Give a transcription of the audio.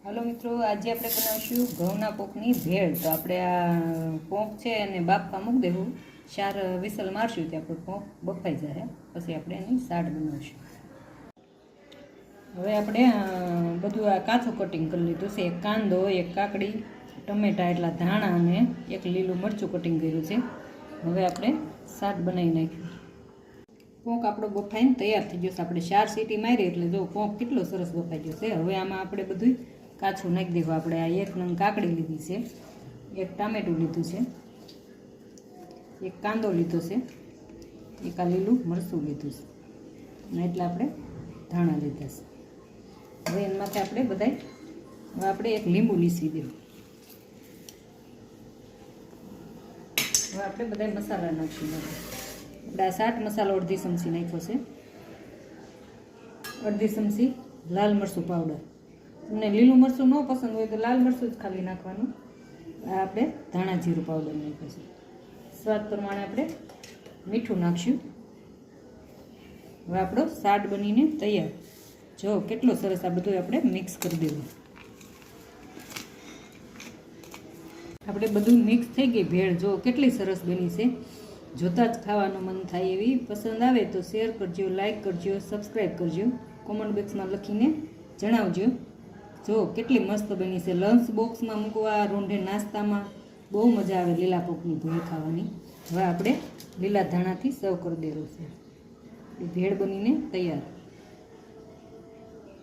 Hello मित्रों, आज આપણે બનાવીશું ઘઉંના પોંકની ભેળ। તો આપણે આ પોંક છે અને બાફવા મૂકી દેવું, 4 વિસલ મારશું ત્યાં પર પોંક બફાઈ જાય, પછી આપણે એની સાડ બનાવીશું। હવે આપણે બધું આ કાચું કટિંગ કરી લીધું છે। એક કાંદો, એક કાકડી, ટમેટા એટલા ધાણા અને એક લીલું મરચું કટિંગ કર્યું છે। હવે આપણે સાડ બનાવી નાખ્યું। પોંક આપણો બફાઈને તૈયાર થઈ ગયો છે। આપણે 4 સીટી મારી એટલે જો પોંક કેટલો સરસ બફાઈ ગયો છે। હવે આમાં આપણે બધું કાચું નાખી દેવું। આપણે આ એક નંગ કાકડી લીધી છે, એક ટામેટું લીધું છે, એક કાંદો લીધો છે, એક આ લીલું મરચું લીધું છે અને એટલે આપણે ધાણા લીધા છે। હવે એમાંથી આપણે બધાય હવે આપણે એક લીંબુ લીસી દેવું। હવે આપણે બધા મસાલા નાખીશું। આપણે આ ચાટ મસાલો અડધી ચમચી નાખ્યો છે, અડધી ચમચી લાલ મરચું પાવડર। તમને લીલું મરચું ન પસંદ હોય તો લાલ મરચું જ ખાલી નાખવાનું। આ આપણે ધાણા જીરું પાવડર નાખ્યું છે। સ્વાદ પ્રમાણે આપણે મીઠું નાખશું। હવે આપણો સાડ બનીને તૈયાર। જો કેટલો સરસ આ બધું આપણે મિક્સ કરી દેવું। આપણે બધું મિક્સ થઈ ગઈ ભેળ, જો કેટલી સરસ બની છે। જોતા જ ખાવાનું મન થાય એવી। પસંદ આવે તો શેર કરજો, લાઈક કરજો, સબસ્ક્રાઈબ કરજો, કોમેન્ટ બોક્સમાં લખીને જણાવજો। જો કેટલી મસ્ત બની છે। લંચ બોક્સમાં મૂકવા, રોંઢે નાસ્તામાં બહુ મજા આવે લીલા પોંકની ભેળ ખાવાની। હવે આપણે લીલા ધાણાથી સર્વ કરી દેવું છે। ભેળ બનીને તૈયાર।